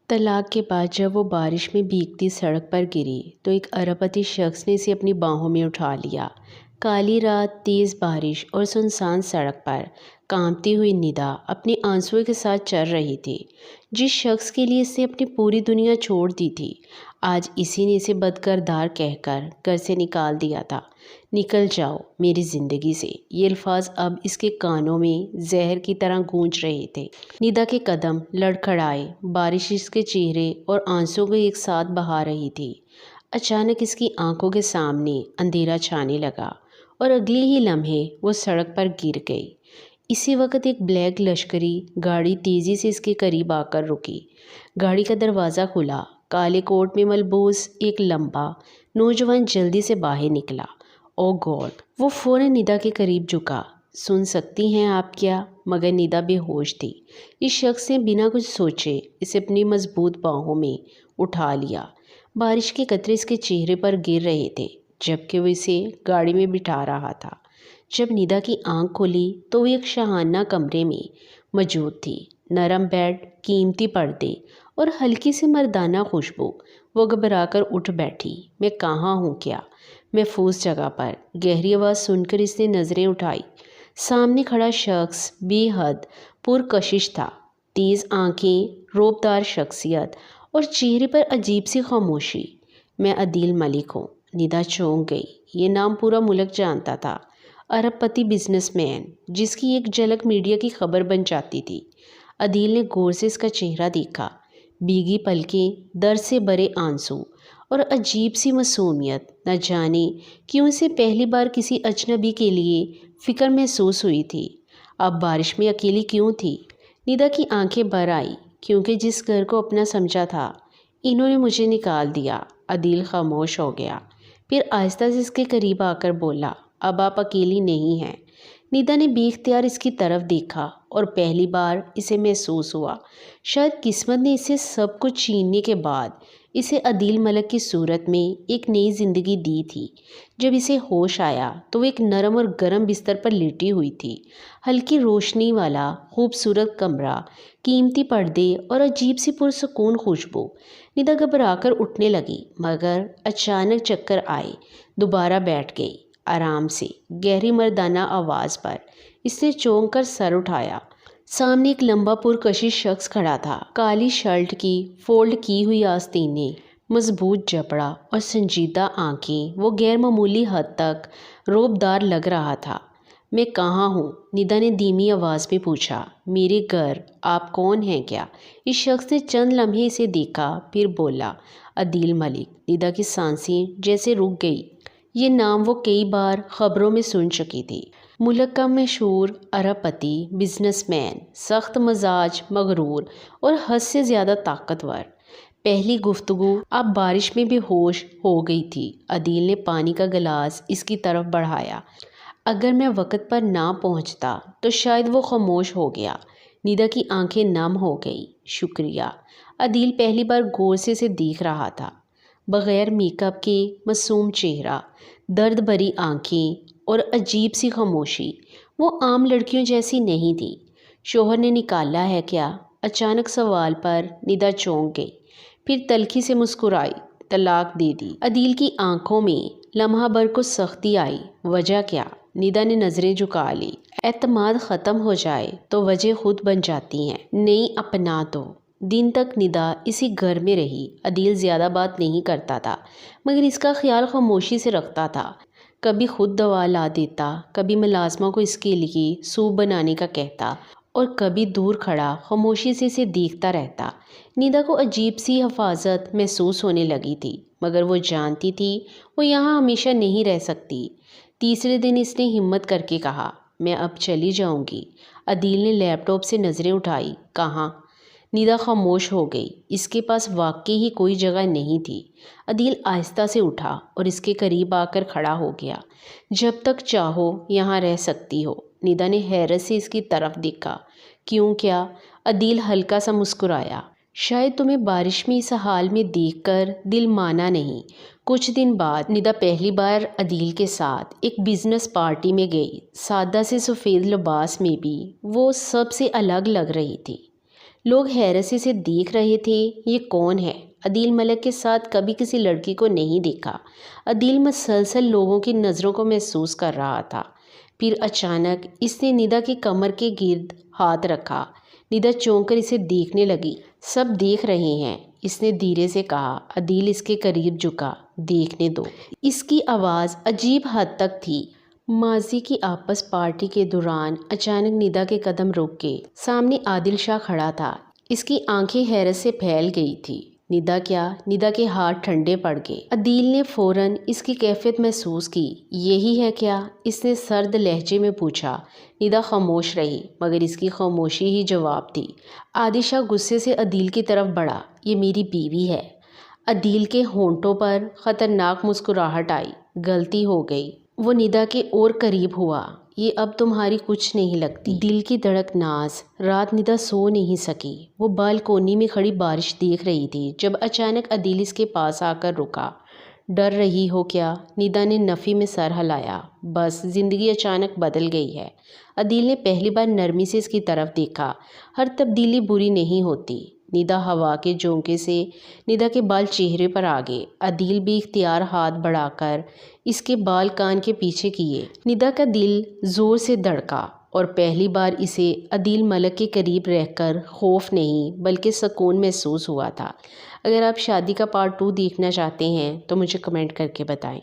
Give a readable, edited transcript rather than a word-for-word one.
طلاق کے بعد جب وہ بارش میں بھیگتی سڑک پر گری تو ایک اربپتی شخص نے اسے اپنی باہوں میں اٹھا لیا۔ کالی رات، تیز بارش اور سنسان سڑک پر کانپتی ہوئی ندا اپنے آنسوؤں کے ساتھ چل رہی تھی۔ جس شخص کے لیے اسے اپنی پوری دنیا چھوڑ دی تھی، آج اسی نے اسے بدکردار کہہ کر گھر سے نکال دیا تھا۔ نکل جاؤ میری زندگی سے، یہ الفاظ اب اس کے کانوں میں زہر کی طرح گونج رہے تھے۔ ندا کے قدم لڑکھڑائے، بارش اس کے چہرے اور آنسوؤں کو ایک ساتھ بہا رہی تھی۔ اچانک اس کی آنکھوں کے سامنے اندھیرا چھانے لگا اور اگلے ہی لمحے وہ سڑک پر گر گئی۔ اسی وقت ایک بلیک لشکری گاڑی تیزی سے اس کے قریب آ کر رکی۔ گاڑی کا دروازہ کھلا، کالے کوٹ میں ملبوس ایک لمبا نوجوان جلدی سے باہر نکلا۔ او گاڈ! وہ فوراً ندا کے قریب جھکا۔ سن سکتی ہیں آپ کیا؟ مگر ندا بے ہوش تھی۔ اس شخص نے بنا کچھ سوچے اسے اپنی مضبوط باہوں میں اٹھا لیا۔ بارش کے قطرے اس کے چہرے پر گر رہے تھے جبکہ وہ اسے گاڑی میں بٹھا رہا تھا۔ جب ندا کی آنکھ کھلی تو وہ ایک شاہانہ کمرے میں موجود تھی۔ نرم بیڈ، قیمتی پردے اور ہلکی سی مردانہ خوشبو۔ وہ گھبرا کر اٹھ بیٹھی۔ میں کہاں ہوں کیا؟ محفوظ جگہ پر۔ گہری آواز سن کر اس نے نظریں اٹھائی۔ سامنے کھڑا شخص بے حد پرکشش تھا۔ تیز آنکھیں، رعبدار شخصیت اور چہرے پر عجیب سی خاموشی۔ میں عدیل ملک ہوں۔ ندا چونک گئی۔ یہ نام پورا ملک جانتا تھا۔ ارب پتی بزنس مین جس کی ایک جھلک میڈیا کی خبر بن جاتی تھی۔ عدیل نے غور سے اس کا چہرہ دیکھا۔ بھیگی پلکیں، درد سے بھرے آنسو اور عجیب سی معصومیت۔ نہ جانے کیوں اسے پہلی بار کسی اجنبی کے لیے فکر محسوس ہوئی تھی۔ اب بارش میں اکیلی کیوں تھی؟ ندا کی آنکھیں بھر آئیں۔ کیونکہ جس گھر کو اپنا سمجھا تھا انہوں نے مجھے نکال دیا۔ عدیل خاموش ہو گیا، پھر آہستہ سے اس کے قریب آ کر بولا، اب آپ اکیلی نہیں ہیں۔ ندا نے بے اختیار اس کی طرف دیکھا اور پہلی بار اسے محسوس ہوا شاید قسمت نے اسے سب کچھ چھیننے کے بعد اسے عدیل ملک کی صورت میں ایک نئی زندگی دی تھی۔ جب اسے ہوش آیا تو وہ ایک نرم اور گرم بستر پر لیٹی ہوئی تھی۔ ہلکی روشنی والا خوبصورت کمرہ، قیمتی پردے اور عجیب سی پرسکون خوشبو۔ ندا گھبرا کر اٹھنے لگی مگر اچانک چکر آئے۔ دوبارہ بیٹھ گئی، آرام سے، گہری مردانہ آواز پر۔ اس نے چونک کر سر اٹھایا۔ سامنے ایک لمبا پرکشش شخص کھڑا تھا۔ کالی شرٹ کی فولڈ کی ہوئی آستینیں، مضبوط جبڑا اور سنجیدہ آنکھیں۔ وہ غیر معمولی حد تک رعبدار لگ رہا تھا۔ میں کہاں ہوں؟ ندا نے دھیمی آواز میں پوچھا۔ میرے گھر؟ آپ کون ہیں کیا؟ اس شخص نے چند لمحے اسے دیکھا پھر بولا، عدیل ملک۔ ندا کی سانسیں جیسے رک گئی۔ یہ نام وہ کئی بار خبروں میں سن چکی تھی۔ ملک کا مشہور ارب پتی بزنس مین، سخت مزاج، مغرور اور حد سے زیادہ طاقتور۔ پہلی گفتگو اب بارش میں بے ہوش ہو گئی تھی۔ عدیل نے پانی کا گلاس اس کی طرف بڑھایا۔ اگر میں وقت پر نہ پہنچتا تو شاید وہ خاموش ہو گیا۔ ندا کی آنکھیں نم ہو گئی۔ شکریہ۔ عدیل پہلی بار غور سے اسے دیکھ رہا تھا۔ بغیر میک اپ کے معصوم چہرہ، درد بھری آنکھیں اور عجیب سی خاموشی۔ وہ عام لڑکیوں جیسی نہیں تھی۔ شوہر نے نکالا ہے کیا؟ اچانک سوال پر ندا چونک گئی، پھر تلخی سے مسکرائی۔ طلاق دے دی۔ عدیل کی آنکھوں میں لمحہ بھر کو سختی آئی۔ وجہ کیا؟ ندا نے نظریں جھکا لی۔ اعتماد ختم ہو جائے تو وجہ خود بن جاتی ہیں۔ نہیں اپنا دو۔ دن تک ندا اسی گھر میں رہی۔ عدیل زیادہ بات نہیں کرتا تھا مگر اس کا خیال خاموشی سے رکھتا تھا۔ کبھی خود دوا لا دیتا، کبھی ملازمہ کو اس کے لیے سوپ بنانے کا کہتا اور کبھی دور کھڑا خاموشی سے اسے دیکھتا رہتا۔ ندا کو عجیب سی حفاظت محسوس ہونے لگی تھی مگر وہ جانتی تھی وہ یہاں ہمیشہ نہیں رہ سکتی۔ تیسرے دن اس نے ہمت کر کے کہا، میں اب چلی جاؤں گی۔ عدیل نے لیپ ٹاپ سے نظریں اٹھائی۔ کہاں؟ ندا خاموش ہو گئی۔ اس کے پاس واقعی ہی کوئی جگہ نہیں تھی۔ عدیل آہستہ سے اٹھا اور اس کے قریب آ کر کھڑا ہو گیا۔ جب تک چاہو یہاں رہ سکتی ہو۔ ندا نے حیرت سے اس کی طرف دیکھا۔ کیوں کیا؟ عدیل ہلکا سا مسکرایا۔ شاید تمہیں بارش میں اس حال میں دیکھ کر دل مانا نہیں۔ کچھ دن بعد ندا پہلی بار عدیل کے ساتھ ایک بزنس پارٹی میں گئی۔ سادہ سے سفید لباس میں بھی وہ سب سے الگ لگ رہی تھی۔ لوگ حیرت سے اسے دیکھ رہے تھے۔ یہ کون ہے؟ عدیل ملک کے ساتھ کبھی کسی لڑکی کو نہیں دیکھا۔ عدیل مسلسل لوگوں کی نظروں کو محسوس کر رہا تھا۔ پھر اچانک اس نے ندا کی کمر کے گرد ہاتھ رکھا۔ ندا چونک کر اسے دیکھنے لگی۔ سب دیکھ رہے ہیں، اس نے دھیرے سے کہا۔ عدیل اس کے قریب جھکا۔ دیکھنے دو۔ اس کی آواز عجیب حد تک تھی ماضی کی آپس پارٹی کے دوران۔ اچانک ندا کے قدم رک گئے۔ سامنے عادل شاہ کھڑا تھا۔ اس کی آنکھیں حیرت سے پھیل گئی تھی۔ ندا کیا؟ ندا کے ہاتھ ٹھنڈے پڑ گئے۔ عدیل نے فوراً اس کی کیفیت محسوس کی۔ یہی ہے کیا؟ اس نے سرد لہجے میں پوچھا۔ ندا خاموش رہی، مگر اس کی خاموشی ہی جواب تھی۔ عادل شاہ غصے سے عدیل کی طرف بڑھا۔ یہ میری بیوی ہے۔ عدیل کے ہونٹوں پر خطرناک مسکراہٹ آئی۔ غلطی ہو گئی۔ وہ ندا کے اور قریب ہوا۔ یہ اب تمہاری کچھ نہیں لگتی۔ دل کی دھڑک ناز۔ رات ندا سو نہیں سکی۔ وہ بالکونی میں کھڑی بارش دیکھ رہی تھی جب اچانک عدیل اس کے پاس آ کر رکا۔ ڈر رہی ہو کیا؟ ندا نے نفی میں سر ہلایا۔ بس زندگی اچانک بدل گئی ہے۔ عدیل نے پہلی بار نرمی سے اس کی طرف دیکھا۔ ہر تبدیلی بری نہیں ہوتی۔ ندا ہوا کے جھونکے سے ندا کے بال چہرے پر آ گئے۔ عدیل بھی اختیار ہاتھ بڑھا کر اس کے بال کان کے پیچھے کیے۔ ندا کا دل زور سے دھڑکا اور پہلی بار اسے عدیل ملک کے قریب رہ کر خوف نہیں بلکہ سکون محسوس ہوا تھا۔ اگر آپ شادی کا پارٹ 2 دیکھنا چاہتے ہیں تو مجھے کمنٹ کر کے بتائیں۔